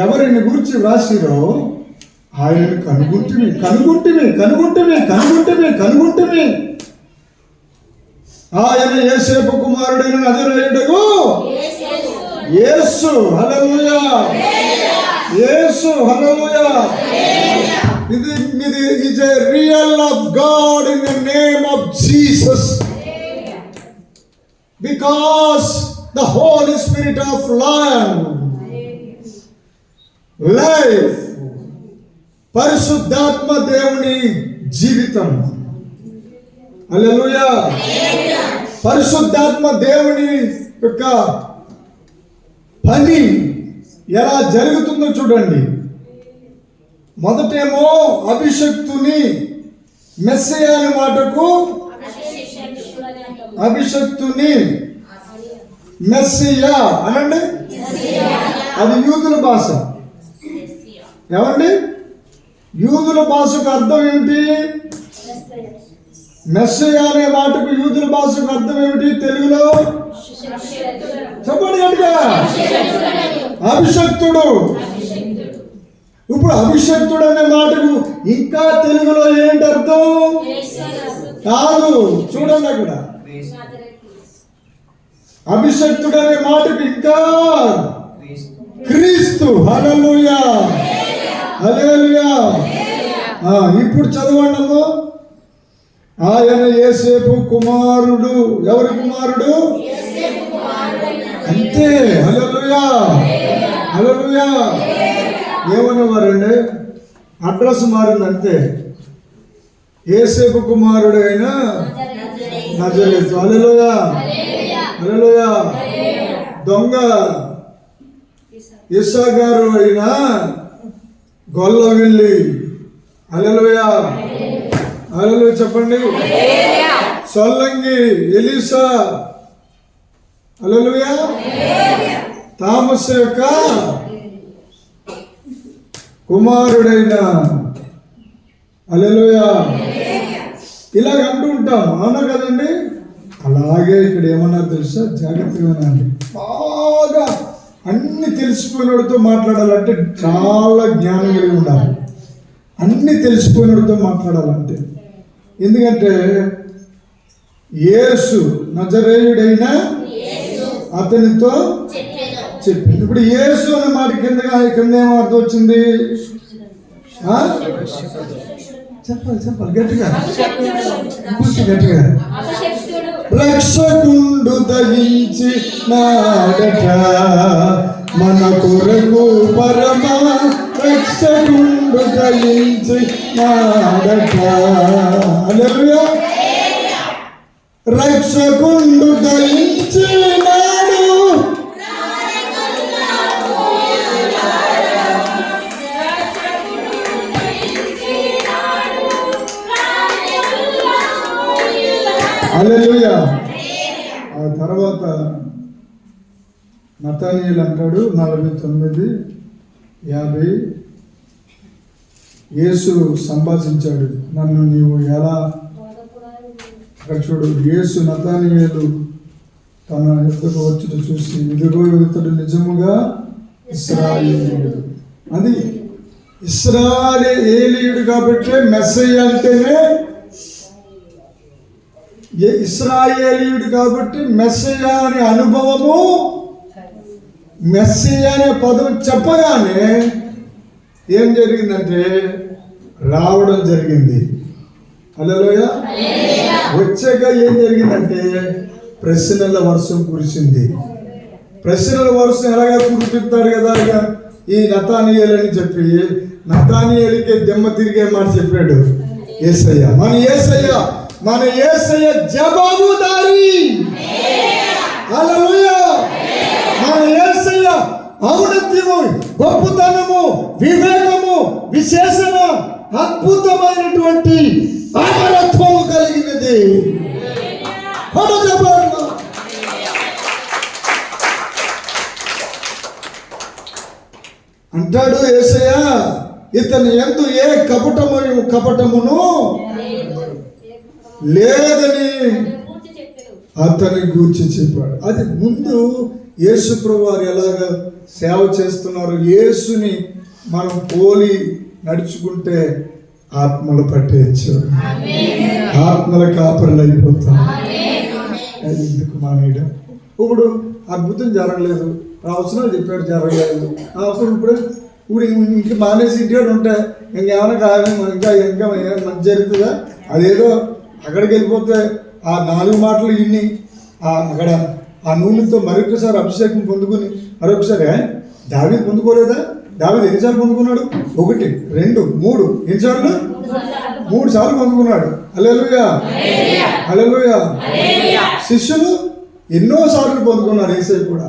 Speaker 1: ఎవరిని గురించి వ్రాసిరో ఆయనను కనుగొంటిమి. ఆయన యోసేపు కుమారుడైన నజరేయుడగు యేసు. హల్లెలూయా. యేసు. హల్లెలూయా. It is a real of God in the name of Jesus. Because the Holy Spirit of life, పరిశుద్ధాత్మ దేవుని జీవితం. హల్లెలూయా. పరిశుద్ధాత్మ దేవుని యొక్క పని ఎలా జరుగుతుందో చూడండి. మొదటేమో అభిషక్తుని, మెస్సయ్య అనే మాటకు అభిషక్తుని, మెస్సయ్య అనండి. అది యూదుల భాష. ఏమండి? యూదుల భాషకు అర్థం ఏమిటి? మెస్సయ్య అనే మాటకు యూదుల భాషకు అర్థం ఏమిటి తెలుగులో? చెప్పండి గట్టిగా. అభిషక్తుడు. ఇప్పుడు అభిషక్తుడు అనే మాటకు ఇంకా తెలుగులో ఏంటి అర్థం? కాదు, చూడండి అక్కడ. అభిషక్తుడు అనే మాటకు ఇంకా క్రీస్తు. హల్లెలూయా. హల్లెలూయా. ఇప్పుడు చదవండి అమ్మా. ఆయన యోసేపు కుమారుడు. ఎవరి కుమారుడు? అంతే. హల్లెలూయా. హల్లెలూయా. ఏమన్నవారండి? అడ్రస్ మారింది అంతే. యోసేపు కుమారుడు అయిన నజరేతు. హల్లెలూయా. హల్లెలూయా. దొంగ ఇస్సాకారు అయిన గొల్లవిల్లి. హల్లెలూయా. హల్లెలూయా చెప్పండి. సొల్లంగి ఎలీసా. హల్లెలూయా. తామస్ యొక్క కుమారుడైన. హల్లెలూయా. ఇలాగ అంటూ ఉంటాం, అవునా కదండి? అలాగే ఇక్కడ ఏమన్నారు తెలుసా? జాగ్రత్తగా వినండి. బాగా అన్ని తెలిసిపోయినోడితో మాట్లాడాలంటే చాలా జ్ఞానం కలిగి ఉండాలి. అన్ని తెలిసిపోయినోడితో మాట్లాడాలంటే. ఎందుకంటే యేసు నజరేయుడైన అతనితో చెప్పింది. ఇప్పుడు యేసు అనే మాట కింద ఏమో అర్థం వచ్చింది? చెప్పాలి గట్టిగా, గట్టిగా. రక్షకుండు దయించి నాడట మన కొరకు పరమ రక్షకుండు దయించి నాడట. హల్లెలూయా. రక్షకుండు దయించి నాడు హల్లెలూయా. ఆ తర్వాత నతనీయులు అంటాడు 49:50 యేసు సంభాషించాడు, నన్ను నీవు ఎలా, అక్కడ చూడు, యేసు నతనీయులు తన ఎద్దుకు వచ్చుట చూసి, ఇదిగో ఇతడు నిజముగా ఇశ్రాయేలీయుడు. అది ఇశ్రాయేలీయుడు కాబట్టి మెస్సయ్య అంటేనే ఇశ్రాయేలీయుడు కాబట్టి మెస్సయ్య అనే అనుభవము, మెస్సయ్య అనే పదం చెప్పగానే ఏం జరిగిందంటే రావడం జరిగింది. హల్లెలూయా. వచ్చాక ఏం జరిగిందంటే ప్రశ్నల వర్షం కురిసింది. ప్రశ్నల వర్షం ఎలాగా కురిపిస్తాడు కదా ఇక ఈ నతానీయేలు అని చెప్పి, నతానీయేలుకే దెమ్మ తిరిగే మాట చెప్పాడు యేసయ్య. మన యేసయ్య జవాబుదారి. హల్లెలూయా. మన యేసయ్య ఔన్నత్యము, గొప్పతనము, వివేకము, విశేషణ, అద్భుతమైనటువంటి అమరత్వము కలిగినది. అంటాడు యేసయ్య, ఇతని యందు ఏ కపటమును లేదని అతని గూర్చి చెప్పాడు. అది ముందు యేసు ప్రభువు వారు ఎలాగ సేవ చేస్తున్నారు, యేసుని మనం పోలి నడుచుకుంటే ఆత్మలు పట్టేయచ్చు, ఆత్మల కాపరులు అయిపోతాం. ఎందుకు మానేయడం? ఇప్పుడు అద్భుతం జరగలేదు, అవసరం చెప్పాడు జరగలేదు, ఇప్పుడు ఇంటికి మానేసి ఇంటికాడ ఉంటే ఇంకేమైనా కాదు, ఇంకా మంచి జరుగుతుందా? అదేదో అక్కడికి వెళ్ళిపోతే ఆ 4 మాటలు ఇన్ని అక్కడ ఆ నూనెతో మరొకసారి అభిషేకం పొందుకుని మరొకసారి దావీదు పొందుకోలేదా? దావీదు ఎన్నిసార్లు పొందుకున్నాడు? 1, 2, 3 ఎన్నిసార్లు? 3 సార్లు పొందుకున్నాడు. హల్లెలూయా, హల్లెలూయా. శిష్యులు ఎన్నోసార్లు పొందుకున్నారు యేసయ్య కూడా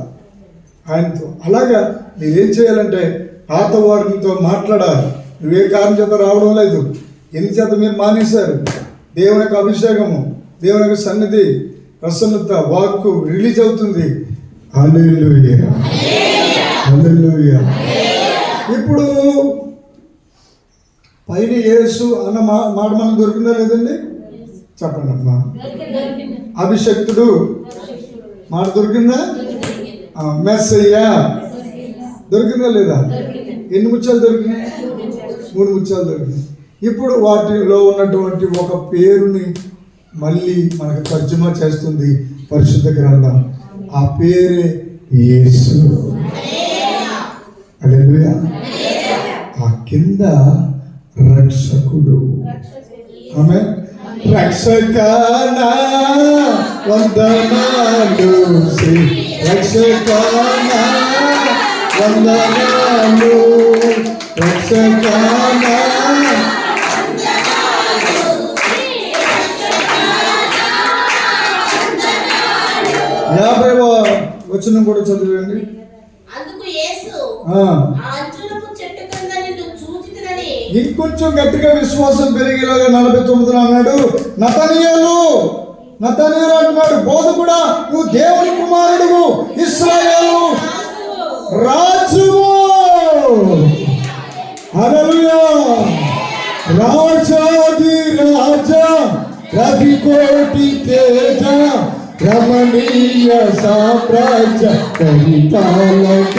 Speaker 1: ఆయనతో. అలాగా మీరేం చేయాలంటే పాత వారితో మాట్లాడాలి. నువ్వే కారణం చేత రావడం లేదు, ఎన్ని చేత మీరు మానేశారు? దేవుని యొక్క అభిషేకము, దేవుని యొక్క సన్నిధి, ప్రసన్నత, వాక్కు రిలీజ్ అవుతుంది. హల్లెలూయా, హల్లెలూయా. ఇప్పుడు పైన యేసు అన్న మాట మనకు దొరికిందా లేదండి? చెప్పండి అమ్మా. అభిషక్తుడు మాట దొరికిందా? మెస్సయ్య దొరికిందా లేదా? ఎన్ని ముత్యాలు దొరికినాయి? 3 ముత్యాలు దొరికినాయి. ఇప్పుడు వాటిలో ఉన్నటువంటి ఒక పేరుని మళ్ళీ మనకు తర్జుమా చేస్తుంది పరిశుద్ధ గ్రంథం. ఆ పేరే యేసు. హల్లెలూయా. ఆ కింద రక్షకుడు. ఆమె రక్షకానా వందనాలు, రక్షకానా వందనాలు, రక్షకానా. 50వ వచనం కూడా చదివండి. ఇంకొంచెం గట్టిగా విశ్వాసం పెరిగేలాగా 49 అన్నాడు. నతనీయేలు అంటున్నాడు, బోధకుడా నువ్వు దేవుని కుమారుడు, ఇశ్రాయేలు రాజువు. హల్లెలూయా. రాజాది రాజా, రవికోటి తేజ, రమణీయ సామ్రాజ్య పరిపాలక.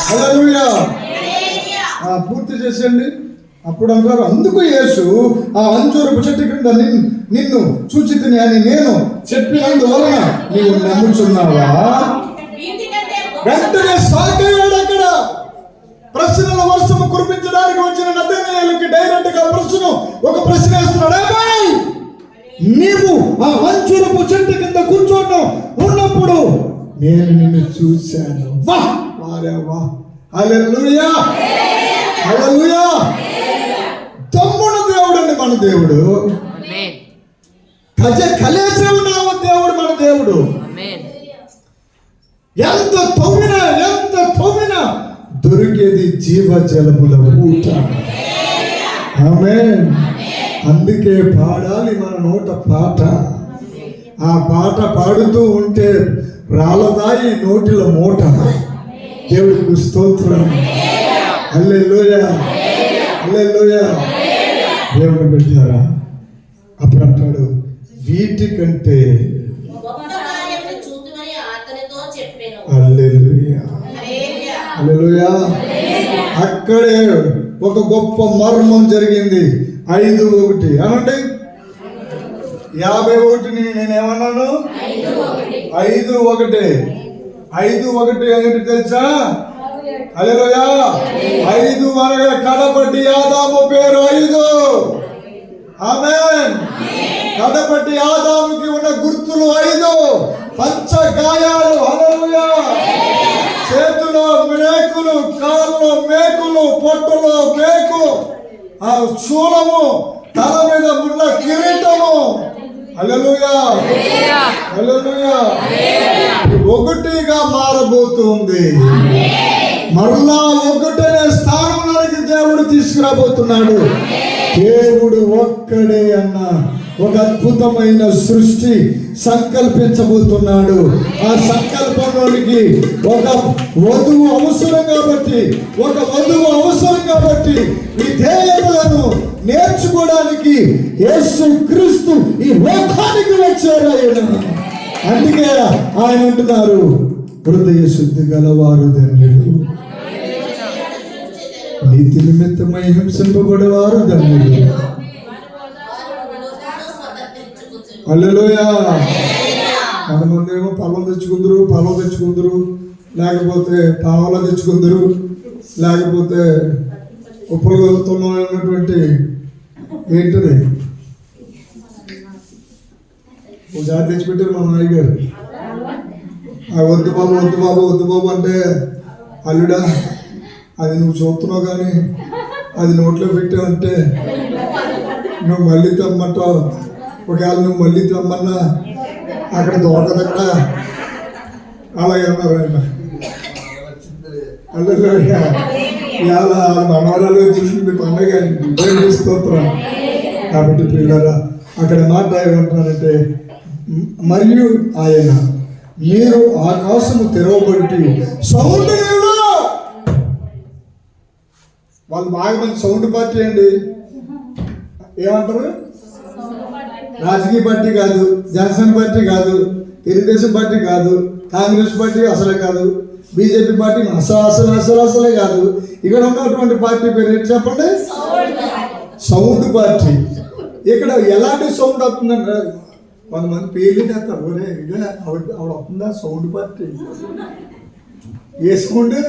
Speaker 1: హల్లెలూయా. పూర్తి చేసేయండి. అప్పుడు అంటారు, అందుకు యేసు ఆ అంజూరపు చెట్టు క్రింద నిన్ను సూచితిని అని నేను చెప్పినందువలన నీవు నమ్ముచున్నావా? వెంటనే సాకయ్యాడు. అక్కడ ప్రశ్నల వర్షము కురిపించడానికి వచ్చిన నతనీయులకి డైరెక్ట్ గా ఒక ప్రశ్న వేస్తున్నాడు. నీవు ఆ అంజూరపు చెట్టు కింద కూర్చోవడం ఉన్నప్పుడు నేను నిన్ను చూశాను. హల్లెలూయా, హల్లెలూయా. తమ్ముడు దేవుడు అండి మన దేవుడు. కలేసే ఉన్నావు దేవుడు మన దేవుడు. ఎంత తవ్వి జీవజలముల ఊట. ఆమేన్. అందుకే పాడాలి మన నోట పాట. ఆ పాట పాడుతూ ఉంటే రాలదాయి నోటిలో మూట. దేవుడికి స్తోత్రం. హల్లెలూయా, హల్లెలూయా. దేవుని బిడ్డలారా, అప్పుడు అంటాడు, వీటికంటే హల్లెలూయా, హల్లెలూయా. అక్కడే ఒక గొప్ప మర్మం జరిగింది. 5:1 అనండి. 51ని నేనేమన్నాను? 5:1. 5:1 ఏంటి తెలుసా? హల్లెలూయా. 5 అనగా కడపటి ఆదాము పేరు 5. ఆమేన్. కడపటి ఆదాముకి ఉన్న గుర్తులు 5. పంచ గాయాలు. హల్లెలూయా. చేతులో మేకులు, కాళ్ళలో మేకులు, పొట్టలో మేకు, ఆ శూలము, తల మీద ఉన్న కిరీటము. హల్లెలూయా, హల్లెలూయా. ఒకటిగా మారబోతుంది. మరలా ఒకటనే స్థానంలోకి దేవుడు తీసుకురాబోతున్నాడు. దేవుడు ఒక్కడే అన్న ఒక అద్భుతమైన సృష్టి సంకల్పించబోతున్నాడు. ఆ సంకల్పంలోనికి ఒక వధువు అవసరం కాబట్టి విధేయతలను నేర్చుకోవడానికి యేసు క్రీస్తు ఈ లోకానికి వచ్చారు ఆయన. అందుకే ఆయన అంటున్నారు, హృదయ శుద్ధి గలవారు ధన్యులు, నీతి నిమిత్తమై హింసింపబడేవారు ధన్యులు. హల్లెలూయా. కొంతమంది ఏమో పొలం తెచ్చుకుందరు, లేకపోతే పావలా తెచ్చుకుందరు, లేకపోతే ఉపయోగతున్నటువంటి ఏంటది ఒకసారి తెచ్చిపెట్టారు మా నాన్న గారు. ఆ వద్దు బాబు అంటే, అల్లుడా అది నువ్వు చూస్తున్నావు కానీ అది నోట్లో పెట్టావంటే నువ్వు మళ్ళీ తెమ్మంటావు. ఒకవేళ నువ్వు మళ్ళీ తెమ్మన్నా అక్కడ దొరకదక్కడ. అలాగే అన్నారు ఆయన. ఇవాళ మనవరాలు చూసింది పండగ స్తోత్రం. కాబట్టి పిల్లరా, అక్కడ మాట ఏమంటున్నారంటే, మరియు ఆయన మీరు ఆకాశము తెరవబడి సౌండ్. వాళ్ళు బాగా మంచి సౌండ్ పార్టీ అండి. ఏమంటారు? రాజకీయ పార్టీ కాదు, జనసేన పార్టీ కాదు, తెలుగుదేశం పార్టీ కాదు, కాంగ్రెస్ పార్టీ అసలే కాదు, బీజేపీ పార్టీ అసలే కాదు. ఇక్కడ ఉన్నటువంటి పార్టీ పేరు ఏంటి చెప్పండి? Sound party. ఇక్కడ ఎలాంటి సౌండ్ వస్తుందంటే, కొంతమంది పేర్లు చేస్తారు. ఒరే ఇక ఆవిడ వస్తుందా సౌండ్ పార్టీ? ఏ సౌండ్?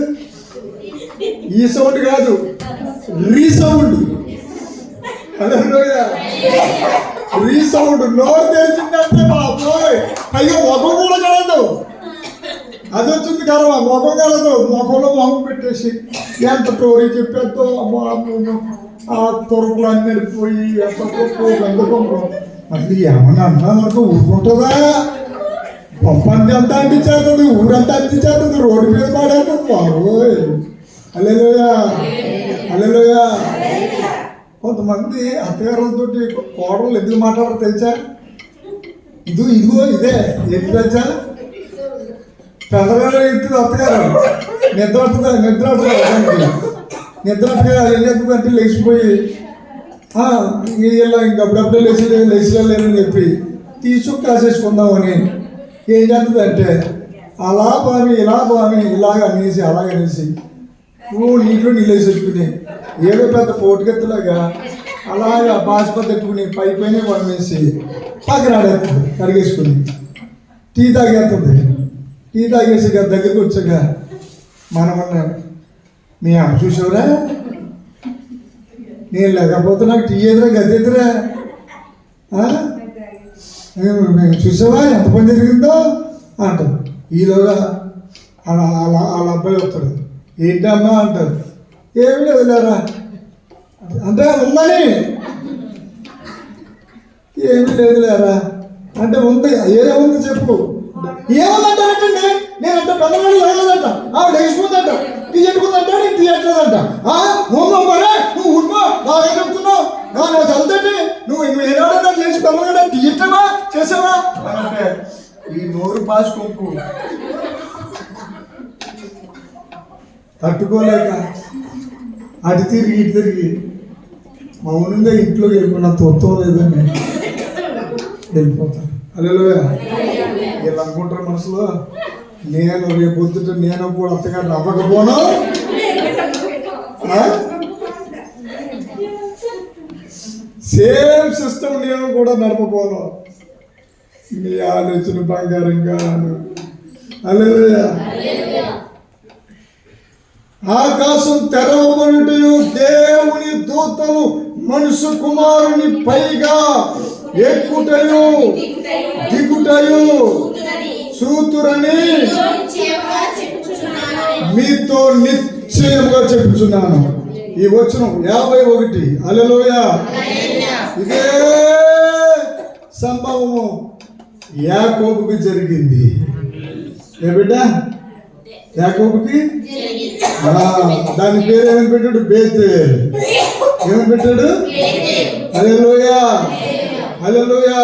Speaker 1: ఈ సౌండ్ కాదు, రీసౌండ్. రీసౌండ్. నోరు తెరిచిందంటే బాబోయ్, అయ్యో ముఖం కూడా కలదు. అది వచ్చింది కదా, ముఖం కలదు. ముఖంలో మొహం పెట్టేసి ఎంత టోరీ చెప్పేద్దో, ఆ తొరుపులు అన్ని వెళ్ళిపోయి ఎంత గందకొంగ. మళ్ళీ ఏమన్నా అన్నా మనకు ఊరుకుంటుందా? పంపండి అంతా అంటించేస్తుంది, ఊరంతా అంటించేస్తుంది, రోడ్డు మీద పడేస్తుంది. బాబోయ్. హల్లెలూయా, హల్లెలూయా. కొంతమంది అత్తగారులతో కోడలు ఎందుకు మాట్లాడారు తెలుసా? ఇదిగో ఇదే ఏంటి తెలుసా? పెద్దగారు ఇంటి అత్తగారు నిద్ర ఏం చేస్తుందంటే లేచిపోయి ఇలా ఇంకప్పుడప్పుడే లేచిలేరని చెప్పి తీసుకు కాసేసుకుందామని ఏం చేస్తుందంటే అలా బామి అలాగనేసి నువ్వు నీటిలో నీళ్ళు వేసేసుకుని ఏదో పెద్ద పోటుకెత్తులాగా అలాగా బాస్పతి పెట్టుకుని పైన వన్నేసి పక్కనాడేస్తుంది కడిగేసుకుని. టీ తాగేస్తుంది. టీ తాగేసి దగ్గరికి వచ్చాక మనమన్నా, మీ అమ్మ చూసావురా, నేను లేకపోతే నాకు టీ ఎదురా గది ఎదురా, చూసావా ఎంత పని జరిగిందో అంటారు. ఈలోగా వాళ్ళ అబ్బాయి వస్తాడు. ఏంటమ్మా అంటారు. ఏమి లేదులేరా అంటే ఉందని. ఏమి లేదులేరా అంటే ఉంది. ఏముంది చెప్పు. ఏముందంటే నేనంటే పెద్దవాళ్ళు లేదంట, ఆవిడ లేచిపోతుందంట,
Speaker 2: తీయట్టుకుందంట, నేను తీయట్లేదంట. మరే నువ్వు ఉన్నా బాగా చెప్తున్నావు, నాకు చదువుతండి, నువ్వు ఏనాడన్నా చేసి పెళ్ళగా తీయటమా చేసావా అని అంటే ఈ నోరు పాసుకొంపు తట్టుకోలేక అటు తిరిగి ఇటు తిరిగి మౌనంగా ఇంట్లో వెళ్ళిపోయినా తొత్తం లేదని వెళ్ళిపోతాను. హల్లెలూయా. వీళ్ళు అనుకుంటారు మనసులో, నేను రేపు పొద్దుట నేను కూడా అత్తగారు నవ్వకపోను, సేమ్ సిస్టమ్ నేను కూడా నడపపోను. మీ ఆలోచన బంగారంగా. హల్లెలూయా. ఆకాశం తెరవబడుటయు దేవుని దూతలు మనుష్య కుమారుని పైగా ఎక్కుటయు దిగుటయు చూతురని మీతో నిశ్చయముగా చెప్పుచున్నాను. ఈ వచనం 51. హల్లెలూయా. ఇదే సంభవము యాకోబుకి జరిగింది. ఏ బిడ్డ? యాకోబుకి దాని పేరు ఏమని పెట్టాడు? బేతేల్. ఏమని పెట్టాడు? హల్లెలూయా. హల్లెలూయా.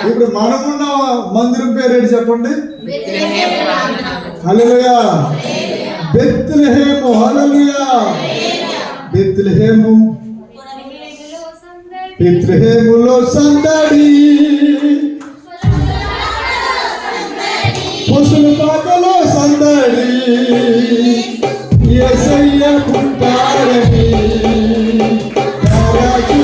Speaker 2: ఇప్పుడు మనమున్న మందిరం పేరు ఏంటి చెప్పండి? హల్లెలూయా. బెత్లెహేము. హల్లెలూయా. బెత్లెహేము. బెత్లెహేములో సందడి, పశుల పాకలో సందడి, యేసయ్య పుట్టాడని రాజు.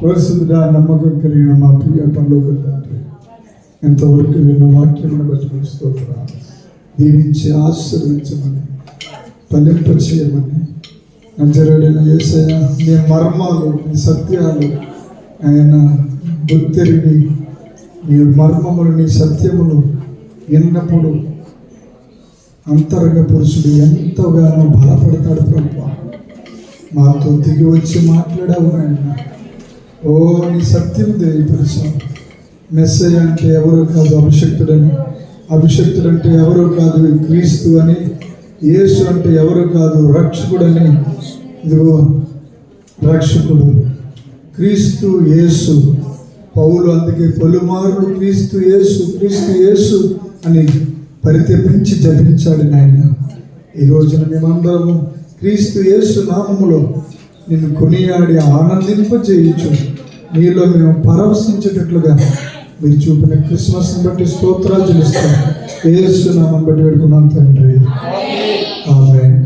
Speaker 2: పరిశుద్ధుడా, నమ్మకం కలిగిన మా ప్రియ పరలోక తండ్రి, ఎంతవరకు విన్న వాక్యమును బట్టి స్తోత్రాలు. దీవించి ఆశీర్వదించమని, ఫలింప చేయమని, నజరేయుడైన యేసయ్య నీ మర్మాలు, నీ సత్యాలు ఆయన గుర్తెరిగి నీ మర్మములు, నీ సత్యములు విన్నప్పుడు అంతరంగ పురుషుడు ఎంతగానో బలపడతాడు. ప్రభు మాతో దిగి వచ్చి మాట్లాడావు ఆయన. ఓ నీ సత్యం తెలియపరిచావు. మెస్సయ్య అంటే ఎవరో కాదు అభిషక్తుడని, అభిషక్తుడంటే ఎవరో కాదు క్రీస్తు అని, యేసు అంటే ఎవరో కాదు రక్షకుడని. ఇదిగో రక్షకుడు క్రీస్తు యేసు. పౌలు అందుకే పలుమార్లు క్రీస్తు యేసు, క్రీస్తు యేసు అని పరితపించి జపించాడు నాయన. ఈ రోజున మేమందరము క్రీస్తు యేసు నామములో నిన్ను కొనియాడి ఆనందింపజేయచ్చు. నీలో మేము పరవశించేటట్లుగా మీరు చూపిన క్రిస్మస్ని బట్టి స్తోత్రాలు చెల్లిస్తాం. యేసు నామం బట్టి పెట్టుకున్నాం తండ్రి. ఆమేన్.